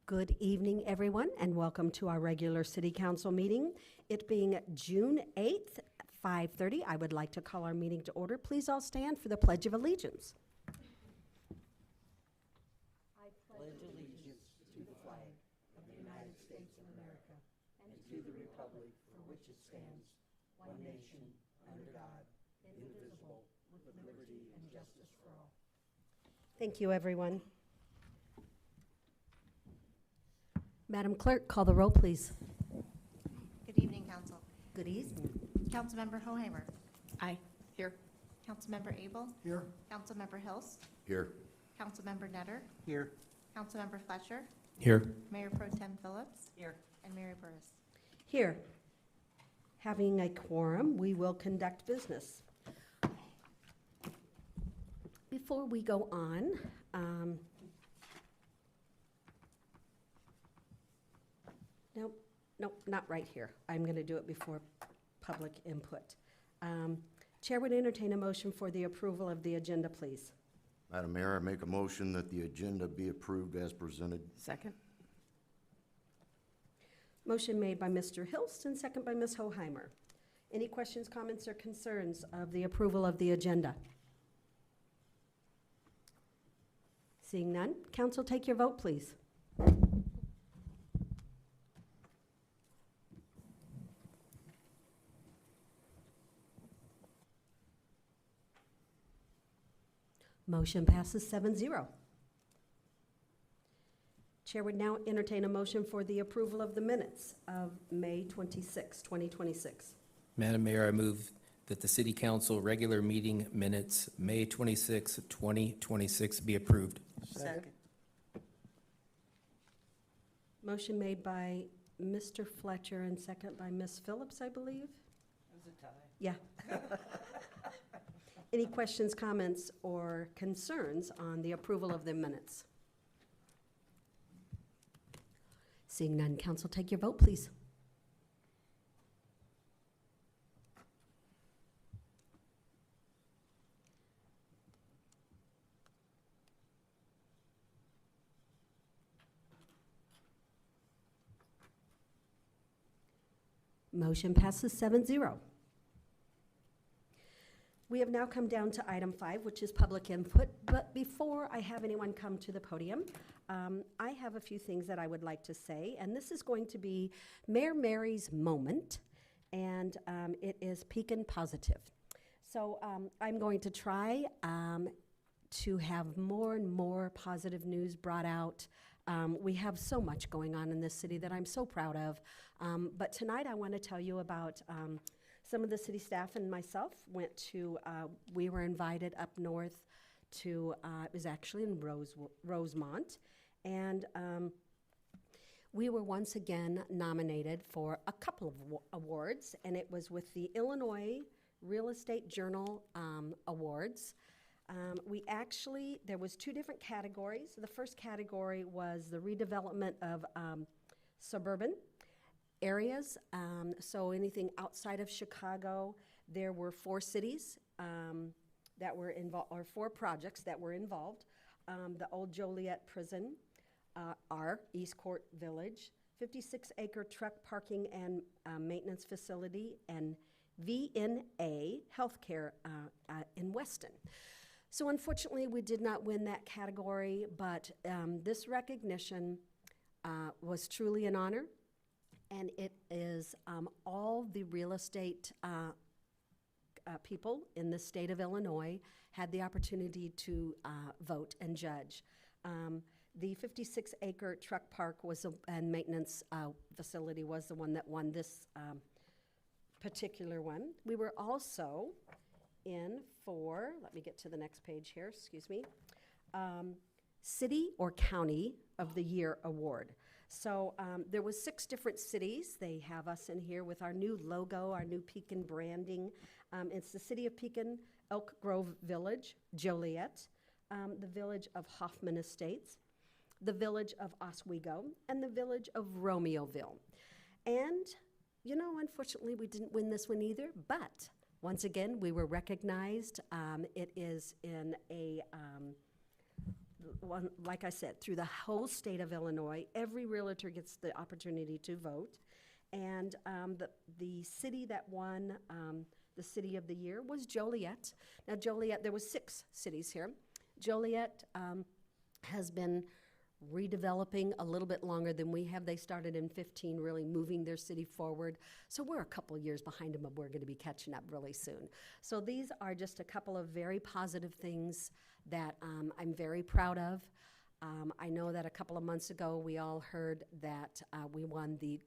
Good evening, everyone, and welcome to our regular City Council meeting. It being June 8th, 5:30, I would like to call our meeting to order. Please all stand for the Pledge of Allegiance. I pledge allegiance to the flag of the United States of America and to the republic for which it stands, one nation, under God, indivisible, with liberty and justice for all. Thank you, everyone. Madam Clerk, call the roll, please. Good evening, Council. Good evening. Councilmember Hoheimer. Aye. Here. Councilmember Abel. Here. Councilmember Hills. Here. Councilmember Netter. Here. Councilmember Fletcher. Here. Mayor Pro Tem Phillips. Here. And Mayor Burris. Here. Having a quorum, we will conduct business. Before we go on, nope, not right here. I'm going to do it before public input. Chair would entertain a motion for the approval of the agenda, please. Madam Mayor, I make a motion that the agenda be approved as presented. Second. Motion made by Mr. Hilst and second by Ms. Hoheimer. Any questions, comments, or concerns of the approval of the agenda? Seeing none, council, take your vote, please. Motion passes 7-0. Chair would now entertain a motion for the approval of the minutes of May 26, 2026. Madam Mayor, I move that the City Council regular meeting minutes, May 26, 2026, be approved. Second. Motion made by Mr. Fletcher and second by Ms. Phillips, I believe. It was a tie. Yeah. Any questions, comments, or concerns on the approval of the minutes? Seeing none, council, take your vote, please. Motion passes 7-0. We have now come down to item 5, which is public input. But before I have anyone come to the podium, I have a few things that I would like to say. And this is going to be Mayor Mary's moment, and it is Pekin Positive. So I'm going to try to have more and more positive news brought out. We have so much going on in this city that I'm so proud of. But tonight I want to tell you about some of the city staff and myself went to, we were invited up north to, it was actually in Rosemont. And we were once again nominated for a couple of awards, and it was with the Illinois Real Estate Journal Awards. There was 2 different categories. The first category was the redevelopment of suburban areas. So anything outside of Chicago, there were 4 cities that were involved, or 4 projects that were involved. The old Joliet Prison, our East Court Village, 56-acre truck parking and maintenance facility, and VNA Healthcare in Weston. So unfortunately, we did not win that category, but this recognition was truly an honor, and it is all the real estate people in the state of Illinois had the opportunity to vote and judge. The 56-acre truck park and maintenance facility was the one that won this particular one. We were also in for, let me get to the next page here, excuse me, City or County of the Year Award. So there was 6 different cities. They have us in here with our new logo, our new Pekin branding. It's the City of Pekin, Elk Grove Village, Joliet, the Village of Hoffman Estates, the Village of Oswego, and the Village of Romeoville. And, you know, unfortunately, we didn't win this one either, but once again, we were recognized. It is in a like I said, through the whole state of Illinois, every realtor gets the opportunity to vote. And the city that won the City of the Year was Joliet. Now, Joliet, there was 6 cities here. Joliet has been redeveloping a little bit longer than we have. They started in 15, really moving their city forward. So we're a couple years behind them, but we're going to be catching up really soon. So these are just a couple of very positive things that I'm very proud of. I know that a couple of months ago, we all heard that we won the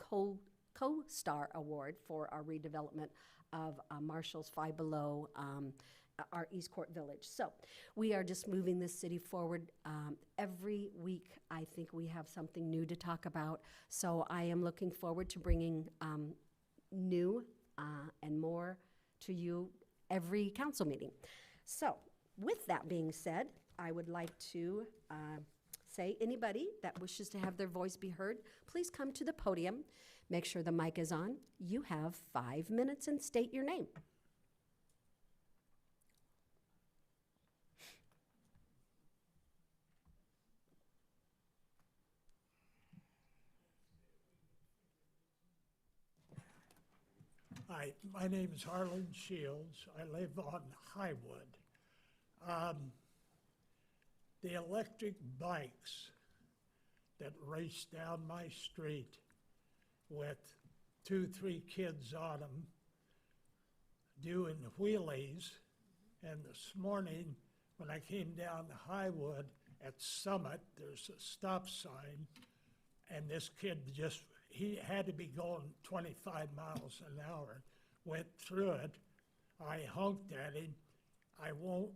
Co-Star Award for our redevelopment of Marshall's Five Below, our East Court Village. So we are just moving this city forward. Every week, I think we have something new to talk about. So I am looking forward to bringing new and more to you every council meeting. So with that being said, I would like to say anybody that wishes to have their voice be heard, please come to the podium. Make sure the mic is on. You have 5 minutes and state your name. Hi, my name is Harlan Shields. I live on Highwood. The electric bikes that race down my street with 2-3 kids on them doing wheelies, and this morning when I came down to Highwood at Summit, there's a stop sign, and this kid he had to be going 25 miles an hour, went through it. I honked at him. I won't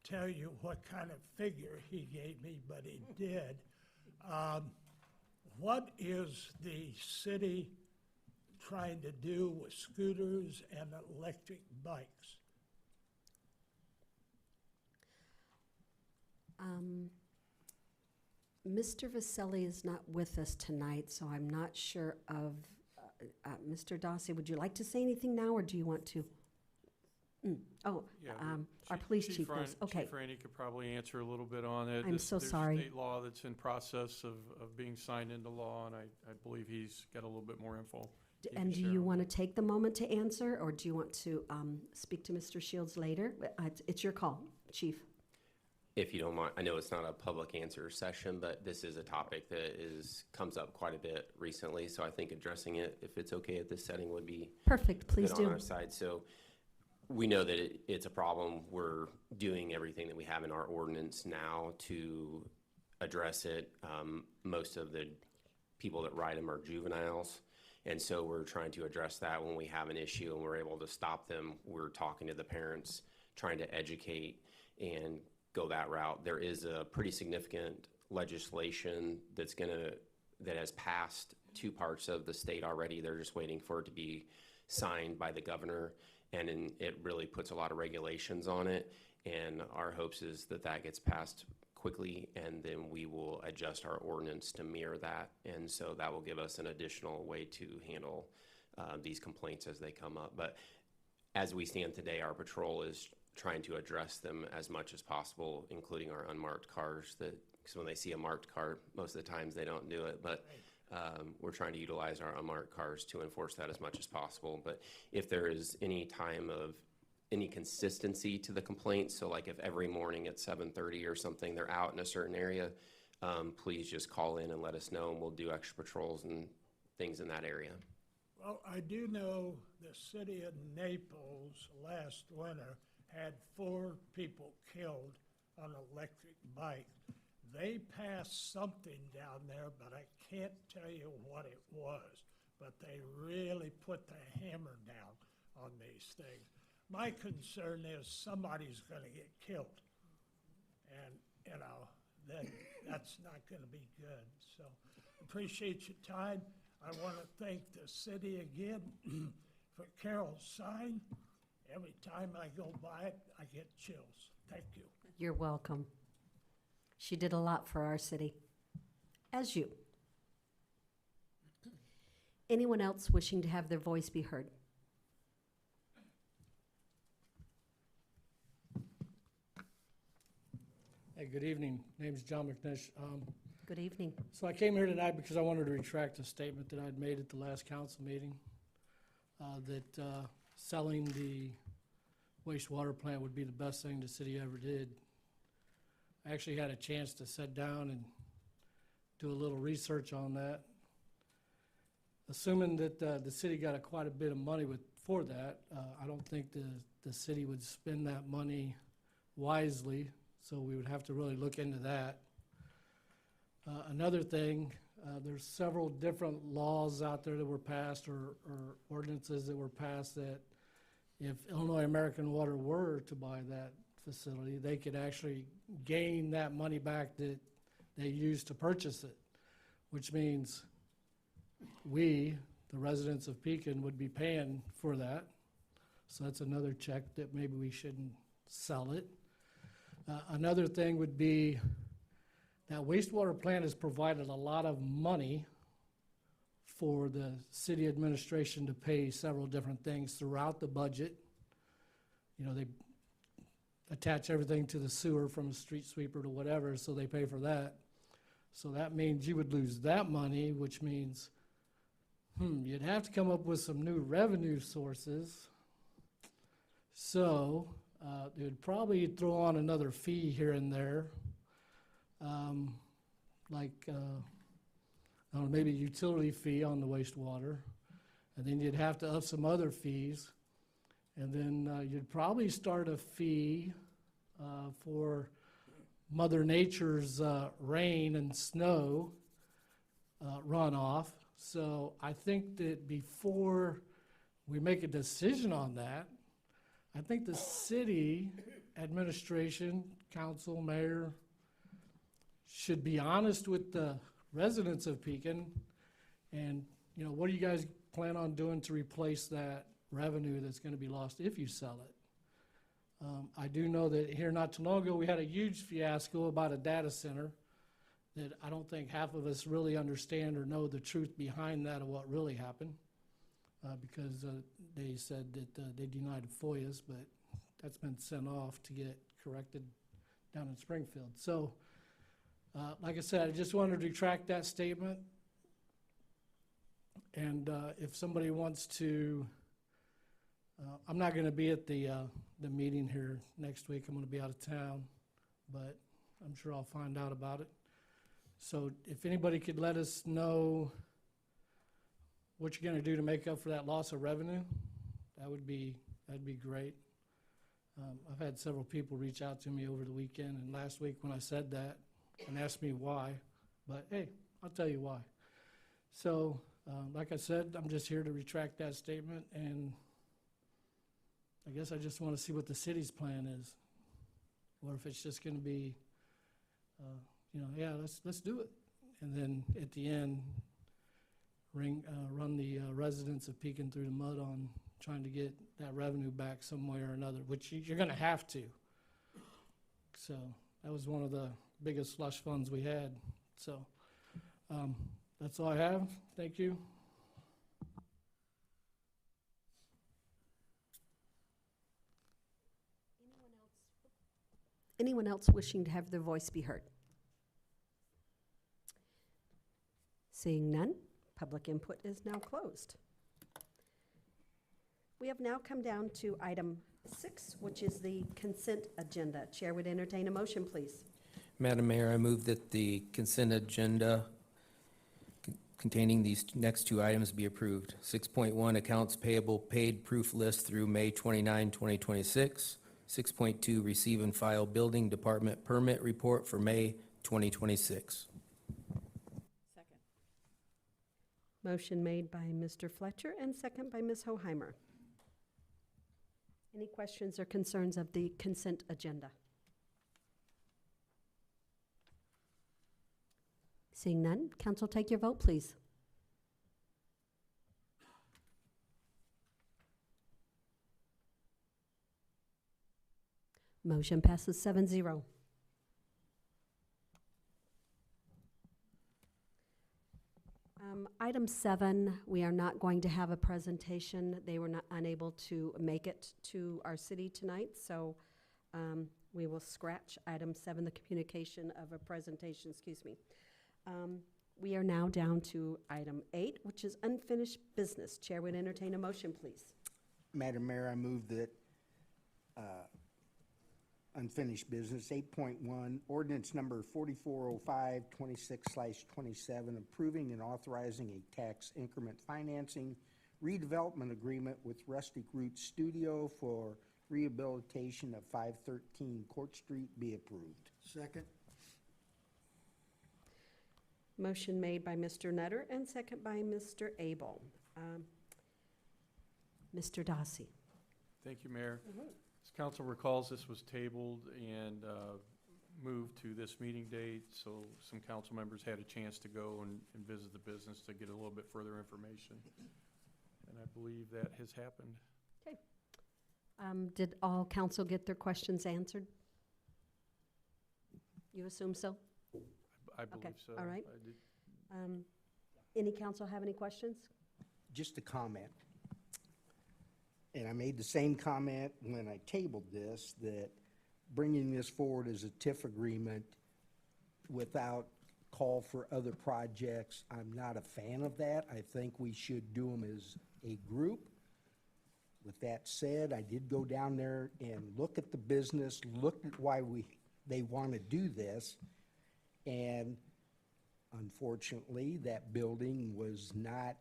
tell you what kind of figure he gave me, but he did. What is the city trying to do with scooters and electric bikes? Mr. Vaselli is not with us tonight, so I'm not sure of, Mr. Dossi, would you like to say anything now, or do you want to? Oh, Yeah, our police chief was, okay. Chief Rainey could probably answer a little bit on it. I'm so sorry. There's state law that's in process of being signed into law, and I believe he's got a little bit more info. And do you want to take the moment to answer, or do you want to speak to Mr. Shields later? It's your call, chief. If you don't mind, I know it's not a public answer session, but this is a topic that comes up quite a bit recently, so I think addressing it, if it's okay at this setting, would be Perfect, please good on do. our side. So we know that it's a problem. We're doing everything that we have in our ordinance now to address it. Most of the people that ride them are juveniles, and so we're trying to address that when we have an issue and we're able to stop them. We're talking to the parents, trying to educate and go that route. There is a pretty significant legislation that has passed 2 parts of the state already. They're just waiting for it to be signed by the governor, and it really puts a lot of regulations on it. And our hopes is that gets passed quickly, and then we will adjust our ordinance to mirror that. And so that will give us an additional way to handle these complaints as they come up. But as we stand today, our patrol is trying to address them as much as possible, including our unmarked cars, because when they see a marked car, most of the times they don't do it. But we're trying to utilize our unmarked cars to enforce that as much as possible. But if there is any time of any consistency to the complaints, so like if every morning at 7:30 or something they're out in a certain area, please just call in and let us know, and we'll do extra patrols and things in that area. Well, I do know the city of Naples last winter had 4 people killed on electric bikes. They passed something down there, but I can't tell you what it was. But they really put the hammer down on these things. My concern is somebody's going to get killed. And, then that's not going to be good. So appreciate your time. I want to thank the city again for Carol's sign. Every time I go by it, I get chills. Thank you. You're welcome. She did a lot for our city, as you. Anyone else wishing to have their voice be heard? Hey, good evening. Name's John McNish. Good evening. So I came here tonight because I wanted to retract a statement that I'd made at the last council meeting, that selling the wastewater plant would be the best thing the city ever did. I actually had a chance to sit down and do a little research on that. Assuming that the city got quite a bit of money for that, I don't think the city would spend that money wisely, so we would have to really look into that. Another thing, there's several different laws out there that were passed or ordinances that were passed that if Illinois American Water were to buy that facility, they could actually gain that money back that they used to purchase it, which means we, the residents of Pekin, would be paying for that. So that's another check that maybe we shouldn't sell it. Another thing would be that wastewater plant has provided a lot of money for the city administration to pay several different things throughout the budget. You know, they attach everything to the sewer from a street sweeper to whatever, so they pay for that. So that means you would lose that money, which means, you'd have to come up with some new revenue sources. So they would probably throw on another fee here and there, like I don't know, maybe a utility fee on the wastewater, and then you'd have to up some other fees, and then you'd probably start a fee for Mother Nature's rain and snow runoff. So I think that before we make a decision on that, I think the city administration, council, mayor, should be honest with the residents of Pekin and, you know, what do you guys plan on doing to replace that revenue that's going to be lost if you sell it? I do know that here not too long ago, we had a huge fiasco about a data center that I don't think half of us really understand or know the truth behind that of what really happened, because they said that they denied FOIAs, but that's been sent off to get corrected down in Springfield. So, like I said, I just wanted to retract that statement. And if somebody wants to, I'm not going to be at the meeting here next week. I'm going to be out of town, but I'm sure I'll find out about it. So if anybody could let us know what you're going to do to make up for that loss of revenue, that'd be great. I've had several people reach out to me over the weekend and last week when I said that and asked me why, but hey, I'll tell you why. So, like I said, I'm just here to retract that statement, and I guess I just want to see what the city's plan is. Or if it's just going to be, you know, yeah, let's do it. And then at the end, run the residents of Pekin through the mud on trying to get that revenue back some way or another, which you're going to have to. So that was one of the biggest slush funds we had. So that's all I have. Thank you. Anyone else wishing to have their voice be heard? Seeing none, public input is now closed. We have now come down to item 6, which is the consent agenda. Chair would entertain a motion, please. Madam Mayor, I move that the consent agenda containing these next two items be approved. 6.1, accounts payable paid proof list through May 29, 2026. 6.2, receive and file building department permit report for May 2026. Second. Motion made by Mr. Fletcher and second by Ms. Hoheimer. Any questions or concerns of the consent agenda? Seeing none, council, take your vote, please. Motion passes 7-0. Item 7, we are not going to have a presentation. They were not unable to make it to our city tonight, so We will scratch item 7, the communication of a presentation, excuse me. We are now down to item 8, which is unfinished business. Chair would entertain a motion, please. Madam Mayor, I move that unfinished business, 8.1, ordinance number 4405, 26/27, approving and authorizing a tax increment financing redevelopment agreement with Rustic Roots Studio for rehabilitation of 513 Court Street be approved. Second? Motion made by Mr. Nutter and second by Mr. Abel. Mr. Dossi. Thank you, Mayor. As council recalls, this was tabled and moved to this meeting date, so some council members had a chance to go and visit the business to get a little bit further information. And I believe that has happened. Did all council get their questions answered? You assume so? I believe so. all right. I did. Any council have any questions? Just a comment. And I made the same comment when I tabled this, that bringing this forward as a TIF agreement without call for other projects, I'm not a fan of that. I think we should do them as a group. With that said, I did go down there and look at the business, looked at why they want to do this, and unfortunately, that building was not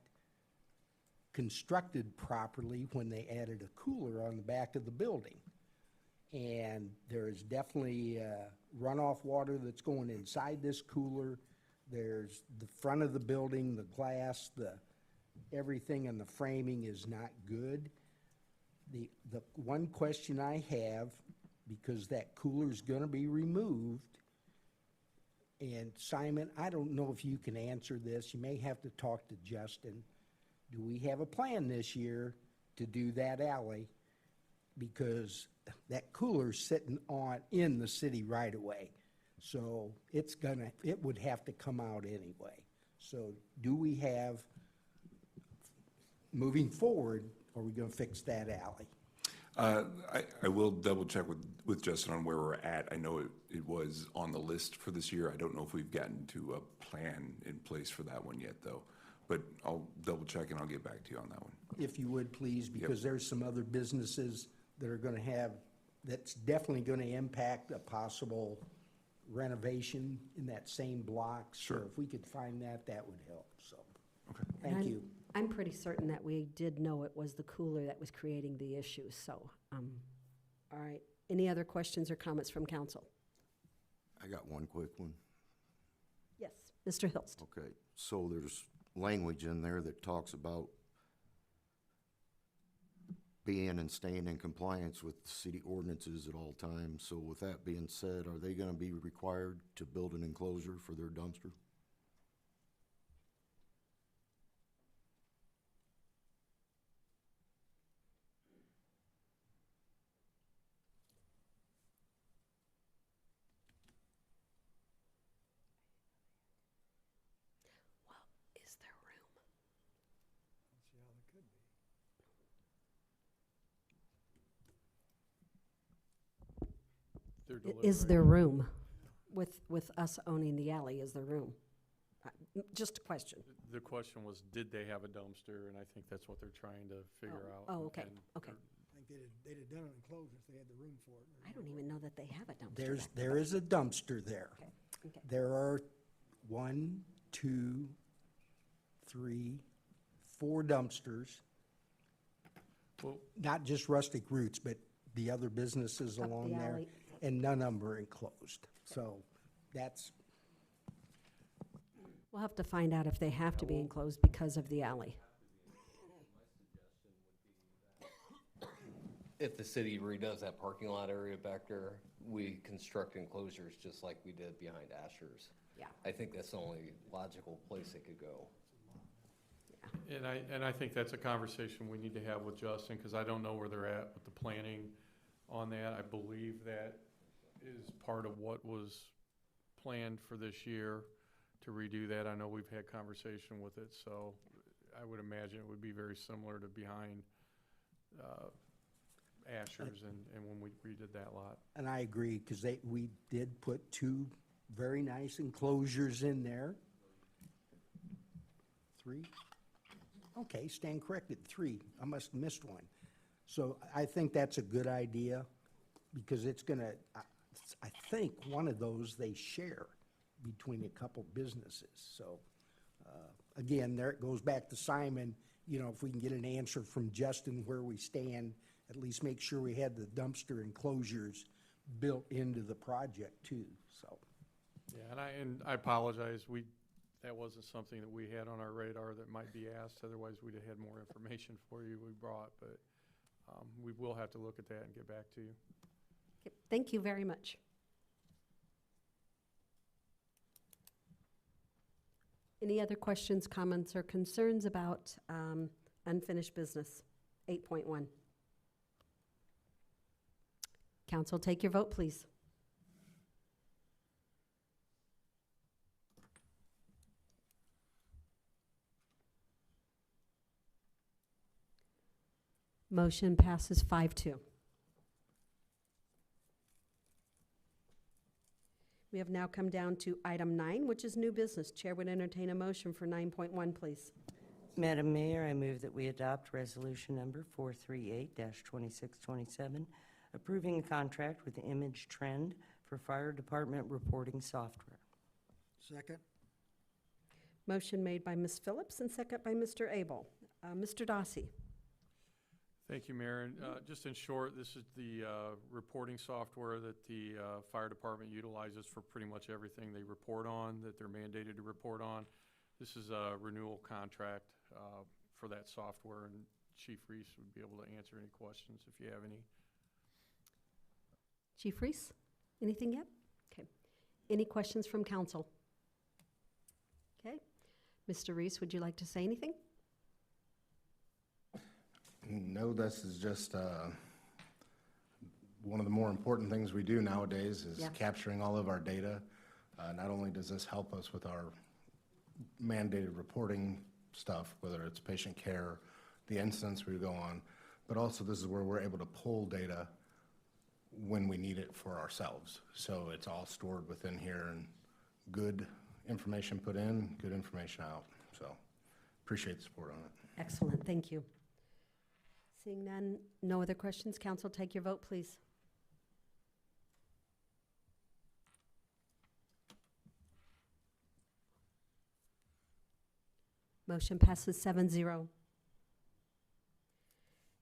constructed properly when they added a cooler on the back of the building. And there is definitely runoff water that's going inside this cooler. There's the front of the building, the glass, everything in the framing is not good. The one question I have, because that cooler's gonna be removed, and Simon, I don't know if you can answer this, you may have to talk to Justin. Do we have a plan this year to do that alley? Because that cooler's sitting in the city right away. So it would have to come out anyway. So do we have, moving forward, are we gonna fix that alley? I will double check with Justin on where we're at. I know it was on the list for this year. I don't know if we've gotten to a plan in place for that one yet, though. But I'll double check and I'll get back to you on that one. If you would, please, because there's some other businesses that are gonna have, that's definitely gonna impact a possible renovation in that same block. Sure. So if we could find that, that would help, so. Okay. Thank you. I'm pretty certain that we did know it was the cooler that was creating the issue, so, all right. Any other questions or comments from council? I got one quick one. Yes, Mr. Hilst. Okay, so there's language in there that talks about being and staying in compliance with city ordinances at all times. So with that being said, are they gonna be required to build an enclosure for their dumpster? Is there room? They're Is deliberating. there room with us owning the alley? Is there room? Just a question. The question was, did they have a dumpster? And I think that's what they're trying to figure out. Oh, okay, And okay. I think they'd have done an enclosure if they had the room for it. I don't even know that they have a dumpster. back There is a dumpster there. Okay, okay. There are 1, 2, 3, 4 dumpsters, Well, not just Rustic Roots, but the other businesses Up along the there, alley. and none of them are enclosed. So that's, We'll have to find out if they have to be enclosed because of the alley. If the city redoes that parking lot area back there, we construct enclosures just like we did behind Asher's. Yeah. I think that's the only logical place it could go. and I think that's a conversation we need to have with Justin, because I don't know where they're at with the planning on that. I believe that is part of what was planned for this year to redo that. I know we've had conversation with it, so I would imagine it would be very similar to behind Asher's and when we redid that lot. And I agree, because we did put two very nice enclosures in there. Three? Okay, stand corrected, three. I must have missed one. So I think that's a good idea, because it's gonna, I think one of those they share between a couple businesses. So, again, there it goes back to Simon, you know, if we can get an answer from Justin where we stand, at least make sure we had the dumpster enclosures built into the project too, so. Yeah, and I apologize, that wasn't something that we had on our radar that might be asked, otherwise we'd have had more information for you we brought, but we will have to look at that and get back to you. Okay, thank you very much. Any other questions, comments, or concerns about unfinished business? 8.1. Council, take your vote, please. Motion passes 5-2. We have now come down to item 9, which is new business. Chair would entertain a motion for 9.1, please. Madam Mayor, I move that we adopt resolution number 438-2627, approving a contract with Image Trend for fire department reporting software. Second. Motion made by Ms. Phillips and second by Mr. Abel. Mr. Dossi. Thank you, Mayor. And just in short, this is the reporting software that the fire department utilizes for pretty much everything they report on, that they're mandated to report on. This is a renewal contract for that software, and Chief Reese would be able to answer any questions if you have any. Chief Reese, anything yet? Okay. Any questions from council? Okay. Mr. Reese, would you like to say anything? No, this is just one of the more important things we do nowadays is capturing all of our data. Not only does this help us with our mandated reporting stuff, whether it's patient care, the incidents we go on, but also this is where we're able to pull data when we need it for ourselves. So it's all stored within here and good information put in, good information out. So appreciate the support on it. Excellent, thank you. Seeing none, no other questions, council, take your vote, please. Motion passes 7-0.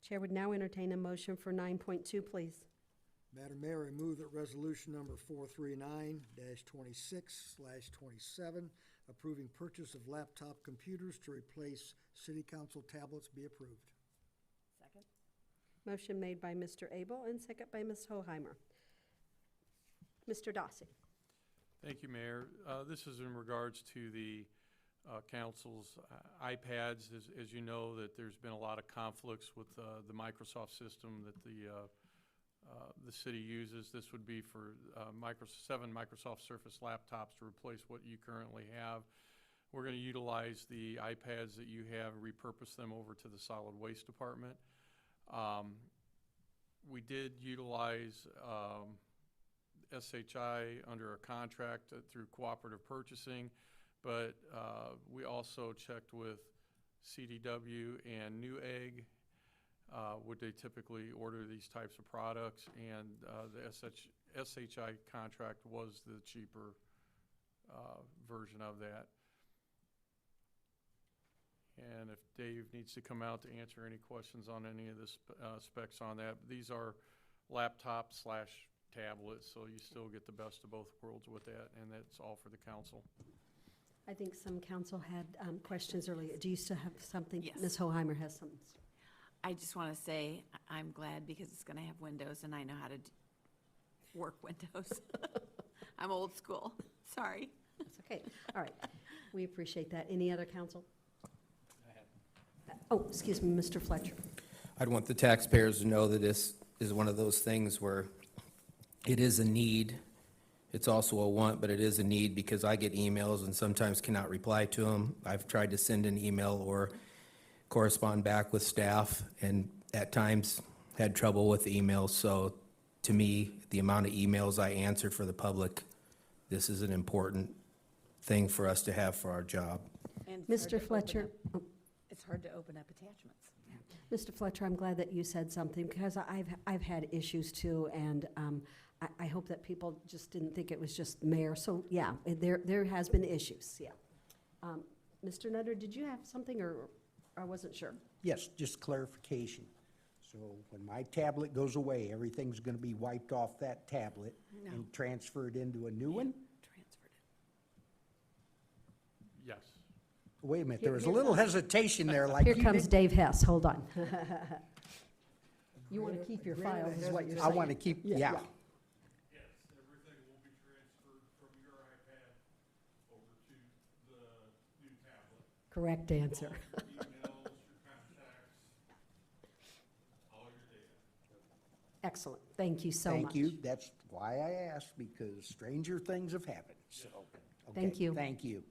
Chair would now entertain a motion for 9.2, please. Madam Mayor, I move that resolution number 439-26/27, approving purchase of laptop computers to replace city council tablets be approved. Second. Motion made by Mr. Abel and second by Ms. Hoheimer. Mr. Dossi. Thank you, Mayor. This is in regards to the council's iPads. As you know, that there's been a lot of conflicts with the Microsoft system that the city uses. This would be for 7 Microsoft Surface laptops to replace what you currently have. We're going to utilize the iPads that you have, repurpose them over to the solid waste department. We did utilize SHI under a contract through cooperative purchasing, but we also checked with CDW and Newegg. Would they typically order these types of products, and the SHI contract was the cheaper version of that. And if Dave needs to come out to answer any questions on any of the specs on that, these are laptop/tablets, so you still get the best of both worlds with that, and that's all for the council. I think some council had questions earlier. Do you still have something? Yes. Ms. Hoheimer has something. I just want to say I'm glad because it's going to have Windows and I know how to work Windows. I'm old school. Sorry. That's okay. All right. We appreciate that. Any other council? Oh, excuse me, Mr. Fletcher. I'd want the taxpayers to know that this is one of those things where it is a need. It's also a want, but it is a need because I get emails and sometimes cannot reply to them. I've tried to send an email or correspond back with staff and at times had trouble with emails, so to me, the amount of emails I answer for the public, this is an important thing for us to have for our job. And it's hard Mr. to Fletcher, open up- It's hard to open up attachments. Mr. Fletcher, I'm glad that you said something, because I've had issues too, and I hope that people just didn't think it was just mayor. So, yeah, there has been issues, yeah. Mr. Nutter, did you have something, or I wasn't sure? Yes, just clarification. So when my tablet goes away, everything's gonna be wiped off that tablet No. and transferred into a new one? Transferred it. Yes. Wait a minute, there was a little hesitation there, like Here you comes didn't- Dave Hess, hold on. You want to keep your Granted, files, it is what you're I saying. wanna keep, yeah. Yes, everything will be transferred from your iPad over to the new tablet. Correct answer. All your emails, your contacts, all your data. Excellent, thank you so much. Thank you, that's why I asked, because stranger things have happened, so. Thank okay, you. Thank you.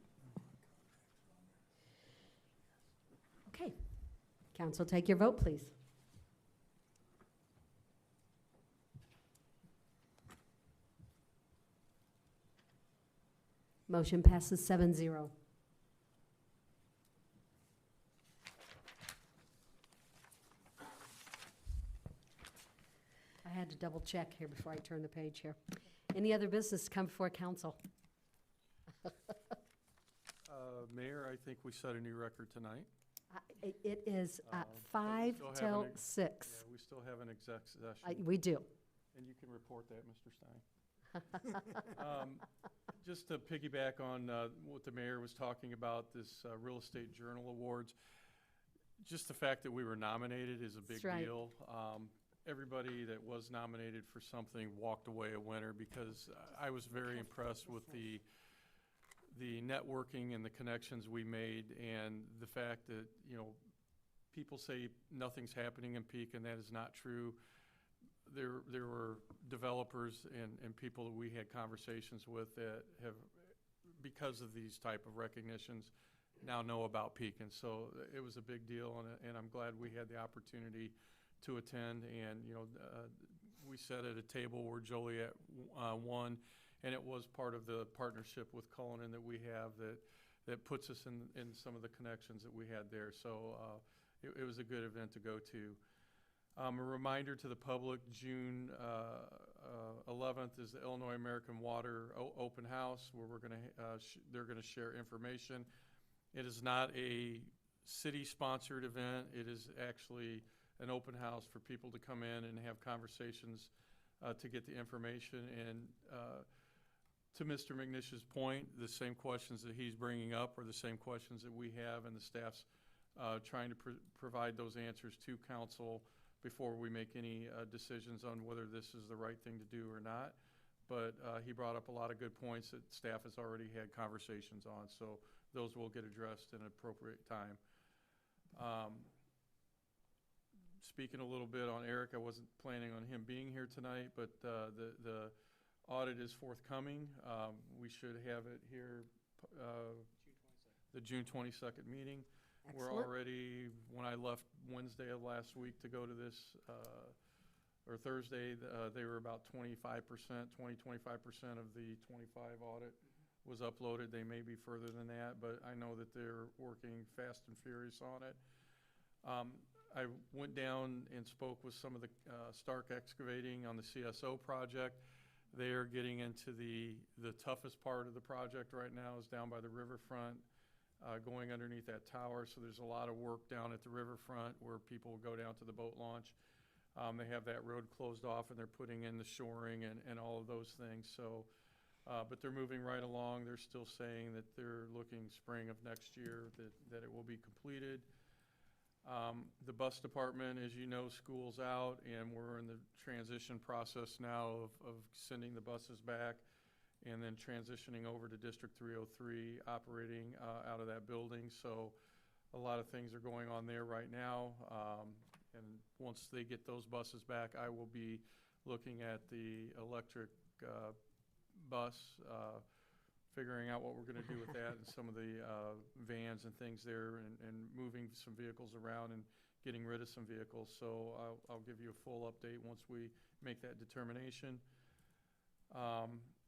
Okay. Council, take your vote, please. Motion passes 7-0. I had to double check here before I turn the page here. Any other business come before council? Mayor, I think we set a new record tonight. It is but we 5 still have till an 6. Yeah, we still have an exec session, We do. and you can report that, Mr. Stein. Just to piggyback on what the mayor was talking about, this Real Estate Journal Awards, just the fact that we were nominated is a big That's right. deal. Everybody that was nominated for something walked away a winner, because I was very impressed with the networking and the connections we made, and the fact that, you know, people say nothing's happening in Peak, and that is not true. There were developers and people that we had conversations with that have, because of these type of recognitions, now know about Peak. And so it was a big deal, and I'm glad we had the opportunity to attend. And, you know, we sat at a table where Joliet won, and it was part of the partnership with Cullinan that we have that puts us in some of the connections that we had there. So it was a good event to go to. A reminder to the public, June 11th is the Illinois American Water Open House, where they're gonna share information. It is not a city-sponsored event. It is actually an open house for people to come in and have conversations to get the information. And to Mr. McNish's point, the same questions that he's bringing up are the same questions that we have, and the staff's trying to provide those answers to council before we make any decisions on whether this is the right thing to do or not. But he brought up a lot of good points that staff has already had conversations on, so those will get addressed in an appropriate time. Speaking a little bit on Eric, I wasn't planning on him being here tonight, but the audit is forthcoming. We should have it here, the June 22nd meeting. We're Excellent. already, when I left Wednesday of last week to go to this, or Thursday, they were about 25%, 25% of the 25 audit was uploaded. They may be further than that, but I know that they're working fast and furious on it. I went down and spoke with some of the Stark Excavating on the CSO project. They are getting into the toughest part of the project right now is down by the riverfront, going underneath that tower. So there's a lot of work down at the riverfront where people go down to the boat launch. They have that road closed off, and they're putting in the shoring and all of those things. So, but they're moving right along. They're still saying that they're looking spring of next year that it will be completed. The bus department, as you know, school's out, and we're in the transition process now of sending the buses back and then transitioning over to District 303, operating out of that building. So a lot of things are going on there right now. And once they get those buses back, I will be looking at the electric bus, figuring out what we're going to do with that and some of the vans and things there, and moving some vehicles around and getting rid of some vehicles. So I'll give you a full update once we make that determination.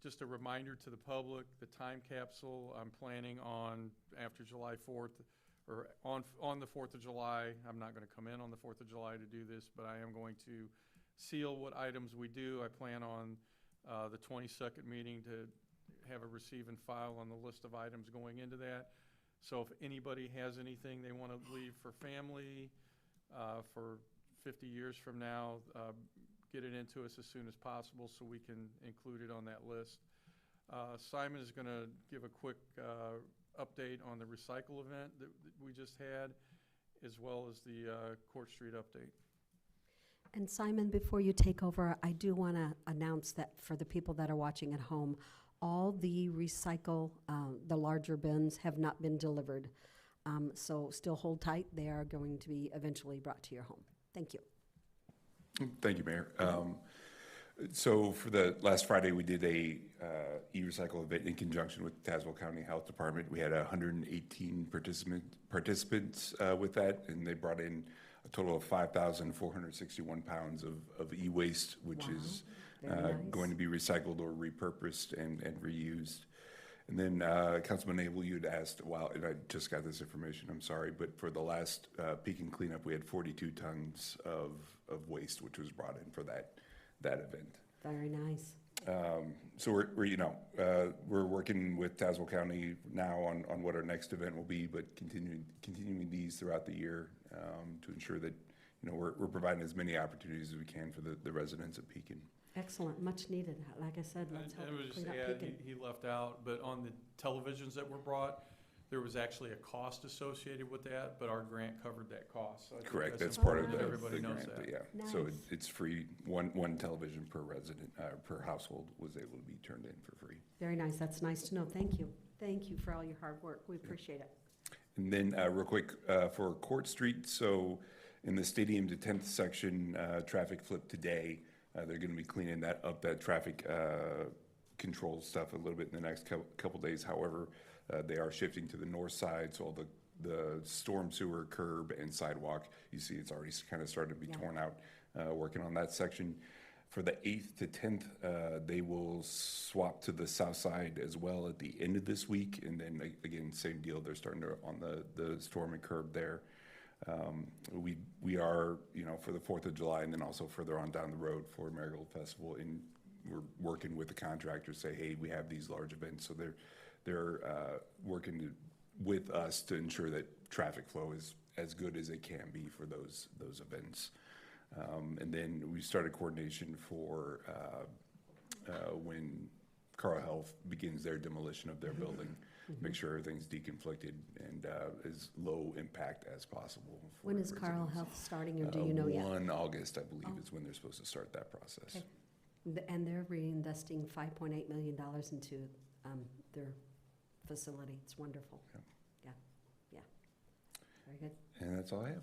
Just a reminder to the public, the time capsule, I'm planning on after July 4th, or on the 4th of July. I'm not going to come in on the 4th of July to do this, but I am going to seal what items we do. I plan on the 22nd meeting to have a receive and file on the list of items going into that. So if anybody has anything they want to leave for family, for 50 years from now, get it into us as soon as possible so we can include it on that list. Simon is going to give a quick update on the recycle event that we just had, as well as the Court Street update. And Simon, before you take over, I do want to announce that for the people that are watching at home, all the the larger bins have not been delivered. So still hold tight. They are going to be eventually brought to your home. Thank you. Thank you, Mayor. So for the last Friday, we did a e-recycle event in conjunction with the Tazewell County Health Department. We had 118 participants with that, and they brought in a total of 5,461 pounds of e-waste, which is going to be recycled or repurposed and reused. And then Councilman Abel, you had asked, and I just got this information, I'm sorry, but for the last Pekin cleanup, we had 42 tons of waste, which was brought in for that event. Very nice. So we're working with Tazewell County now on what our next event will be, but continuing these throughout the year to ensure that we're providing as many opportunities as we can for the residents of Pekin. Excellent, much needed. Like I said, let's help I would just clean up add, Pekin. he left out, but on the televisions that were brought, there was actually a cost associated with that, but our grant covered that cost. So I think Correct, that's Oh, part of nice. the Everybody knows grant, but that. yeah. So Nice. it's free, one television per resident, per household was able to be turned in for free. Very nice. That's nice to know. Thank you. Thank you for all your hard work. We appreciate it. And then real quick, for Court Street, so in the Stadium to 10th section, traffic flip today. They're going to be cleaning that traffic control stuff a little bit in the next couple days. However, they are shifting to the north side, so all the storm sewer curb and sidewalk, you see it's already kind of started to be torn out, working on that section. For the 8th to 10th, they will swap to the south side as well at the end of this week. And then again, same deal, they're starting to on the storm and curb there. We are, for the 4th of July and then also further on down the road for Marigold Festival, and we're working with the contractors, say, hey, we have these large events. So they're working with us to ensure that traffic flow is as good as it can be for those events. And then we started coordination for when Carl Health begins their demolition of their building. Make sure everything's deconflicted and as low impact as possible. for When is Carl residents. Health starting, or do you know yet? 1 August, I believe, is when they're supposed to start that process. Okay. And they're reinvesting $5.8 million into their facility. It's wonderful. Yeah. Yeah. Very good. And that's all I have.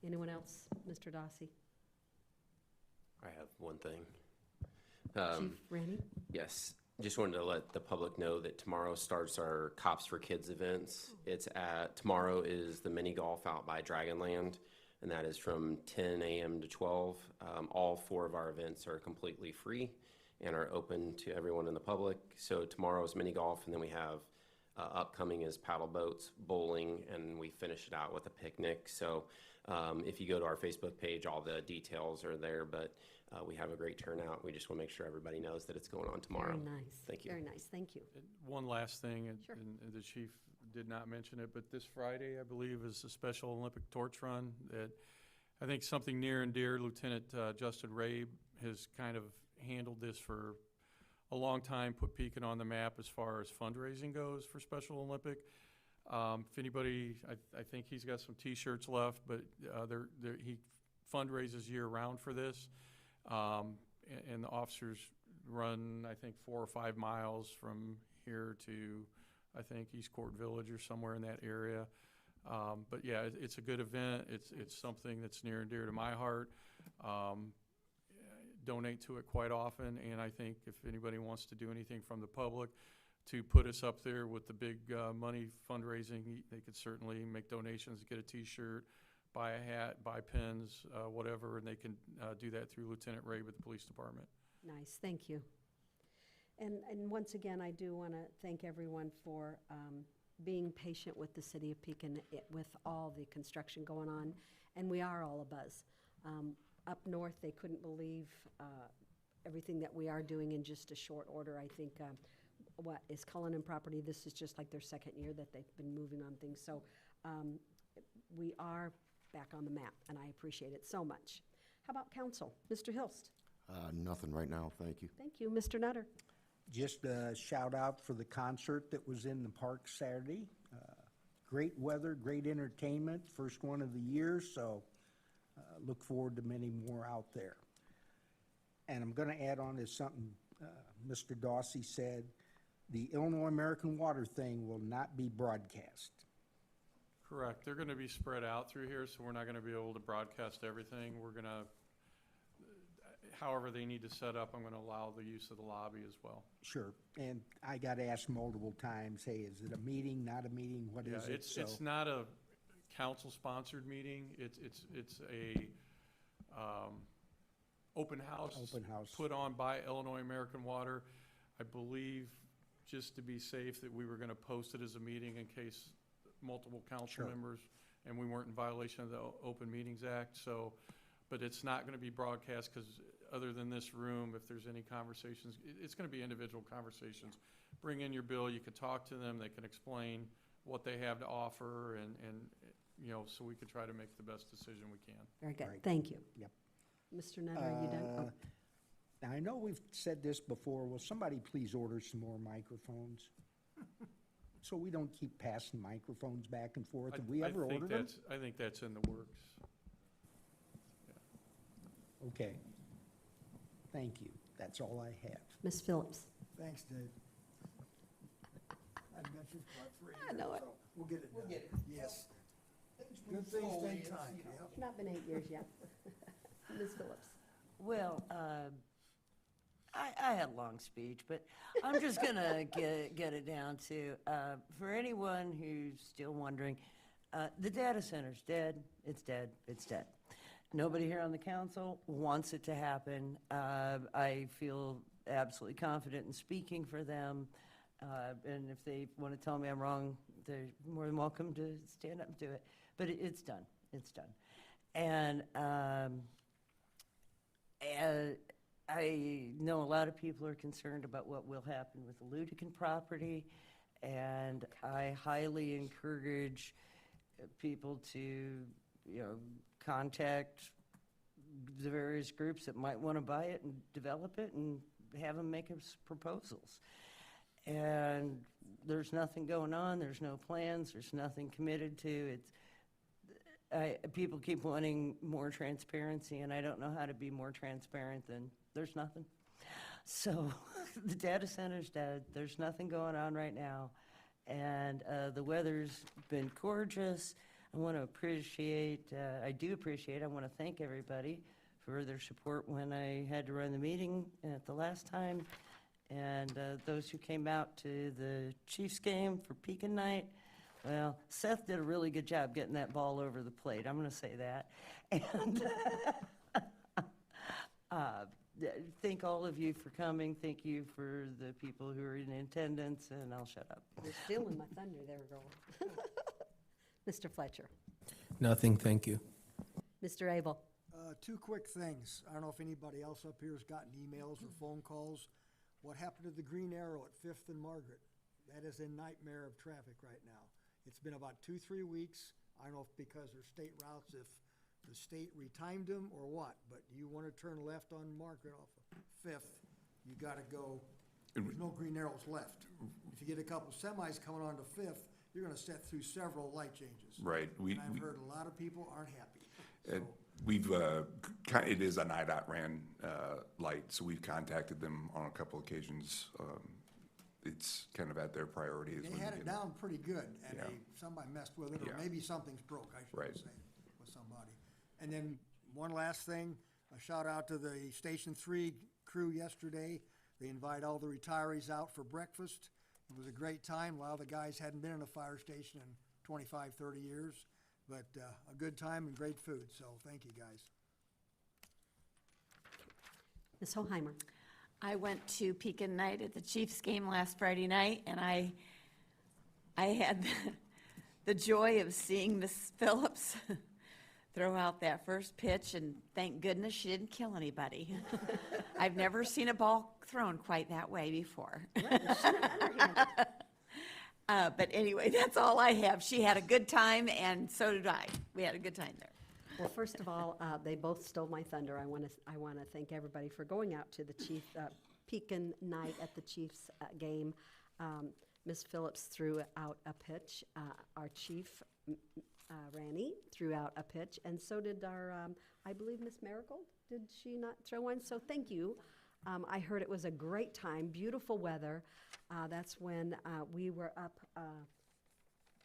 Anyone else? Mr. Dossi? I have one thing. Chief Randy? Yes, just wanted to let the public know that tomorrow starts our Cops for Kids events. Tomorrow is the mini golf out by Dragonland, and that is from 10 a.m. to 12. All 4 of our events are completely free and are open to everyone in the public. So tomorrow is mini golf, and then we have upcoming is paddle boats, bowling, and we finish it out with a picnic. So if you go to our Facebook page, all the details are there, but we have a great turnout. We just want to make sure everybody knows that it's going on tomorrow. Very nice. Thank you. Very nice. Thank you. One last thing, Sure. and the chief did not mention it, but this Friday, I believe, is the Special Olympic Torch Run that I think something near and dear. Lieutenant Justin Rabe has kind of handled this for a long time, put Pekin on the map as far as fundraising goes for Special Olympic. If anybody, I think he's got some T-shirts left, but he fundraises year-round for this. And the officers run, I think, 4 or 5 miles from here to, I think, East Court Village or somewhere in that area. But yeah, it's a good event. It's something that's near and dear to my heart. Donate to it quite often, and I think if anybody wants to do anything from the public to put us up there with the big money fundraising, they could certainly make donations, get a T-shirt, buy a hat, buy pens, whatever, and they can do that through Lieutenant Ray with the police department. Nice, thank you. And once again, I do want to thank everyone for being patient with the city of Pekin with all the construction going on, and we are all abuzz. Up north, they couldn't believe everything that we are doing in just a short order. I think, what is Cullinan Property, this is just like their second year that they've been moving on things. So we are back on the map, and I appreciate it so much. How about council? Mr. Hilst? Nothing right now, thank you. Thank you. Mr. Nutter? Just a shout out for the concert that was in the park Saturday. Great weather, great entertainment, first one of the year, so look forward to many more out there. And I'm going to add on to something Mr. Dawsey said. The Illinois American Water thing will not be broadcast. Correct. They're going to be spread out through here, so we're not going to be able to broadcast everything. We're going to, however they need to set up, I'm going to allow the use of the lobby as well. Sure, and I got asked multiple times, hey, is it a meeting, not a meeting, what is it? So It's not a council-sponsored meeting. It's a open house. Open house. Put on by Illinois American Water. I believe, just to be safe, that we were going to post it as a meeting in case multiple council Sure. members, and we weren't in violation of the Open Meetings Act, so, but it's not going to be broadcast, because other than this room, if there's any conversations, it's going to be individual conversations. Bring in your bill, you can talk to them, they can explain what they have to offer, and you know, so we can try to make the best decision we can. Very good. Right. Thank you. Yep. Mr. Nutter, are you done? Oh. Now, I know we've said this before, will somebody please order some more microphones? So we don't keep passing microphones back and forth. Have we ever ordered them? I think that's in the works. Okay. Thank you. That's all I have. Ms. Phillips? Thanks, Dave. I've got you for about 3 years. I know it. so We'll get it done. Yes. Good things take time, yep. Not been 8 years yet. Ms. Phillips? Well, I had a long speech, but I'm just gonna get it down to, for anyone who's still wondering, the data center's dead, it's dead, it's dead. Nobody here on the council wants it to happen. I feel absolutely confident in speaking for them, and if they want to tell me I'm wrong, they're more than welcome to stand up and do it. But it's done, it's done. And I know a lot of people are concerned about what will happen with the Ludekin property, and I highly encourage people to, you know, contact the various groups that might want to buy it and develop it and have them make us proposals. And there's nothing going on, there's no plans, there's nothing committed to. People keep wanting more transparency, and I don't know how to be more transparent than there's nothing. So the data center's dead, there's nothing going on right now, and the weather's been gorgeous. I want to appreciate, I want to thank everybody for their support when I had to run the meeting at the last time, and those who came out to the Chiefs game for Pekin night. Well, Seth did a really good job getting that ball over the plate, I'm going to say that. And thank all of you for coming, thank you for the people who are in attendance, and I'll shut up. You're stealing my thunder there, girl. Mr. Fletcher? Nothing, thank you. Mr. Abel? 2 quick things. I don't know if anybody else up here has gotten emails or phone calls. What happened to the Green Arrow at 5th and Margaret? That is a nightmare of traffic right now. It's been about 2-3 weeks. I don't know if because they're state routes, if the state retimed them or what, but you want to turn left on Margaret off of 5th, you got to go, there's no Green Arrows left. If you get a couple semis coming onto 5th, you're going to set through several light changes. Right. And I've heard a lot of people aren't happy. So, We've, it is an IDOT ran light, so we've contacted them on a couple occasions. It's kind of at their priority. they had it down pretty good, and Yeah. somebody messed with it, or Yeah. maybe something's broke, I Right. should say, with somebody. And then one last thing, a shout out to the Station 3 crew yesterday. They invite all the retirees out for breakfast. It was a great time. A lot of the guys hadn't been in a fire station in 25, 30 years. But a good time and great food, so thank you, guys. Ms. Hoheimer? I went to Pekin Night at the Chiefs game last Friday night, and I had the joy of seeing Miss Phillips throw out that first pitch, and thank goodness she didn't kill anybody. I've never seen a ball thrown quite that way before. But anyway, that's all I have. She had a good time, and so did I. We had a good time there. Well, first of all, they both stole my thunder. I want to thank everybody for going out to the Pekin Night at the Chiefs game. Ms. Phillips threw out a pitch. Our chief, Randy, threw out a pitch, and so did our, I believe, Miss Marigold. Did she not throw one? So thank you. I heard it was a great time, beautiful weather. That's when we were up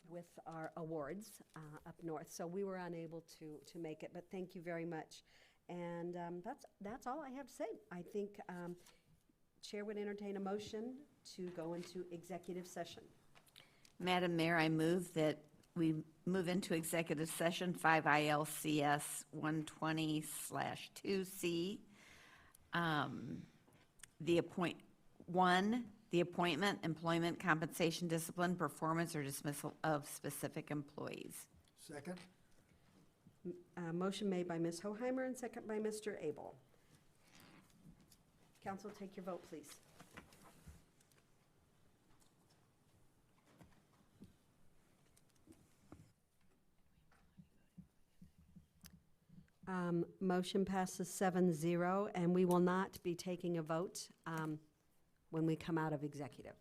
with our awards up north, so we were unable to make it, but thank you very much. And that's all I have to say. I think Chair would entertain a motion to go into executive session. Madam Mayor, I move that we move into executive session 5 ILCS 120/2C. The appointment, employment, compensation, discipline, performance, or dismissal of specific employees. Second? Motion made by Ms. Hoheimer and second by Mr. Abel. Council, take your vote, please. Motion passes 7-0, and we will not be taking a vote when we come out of executive.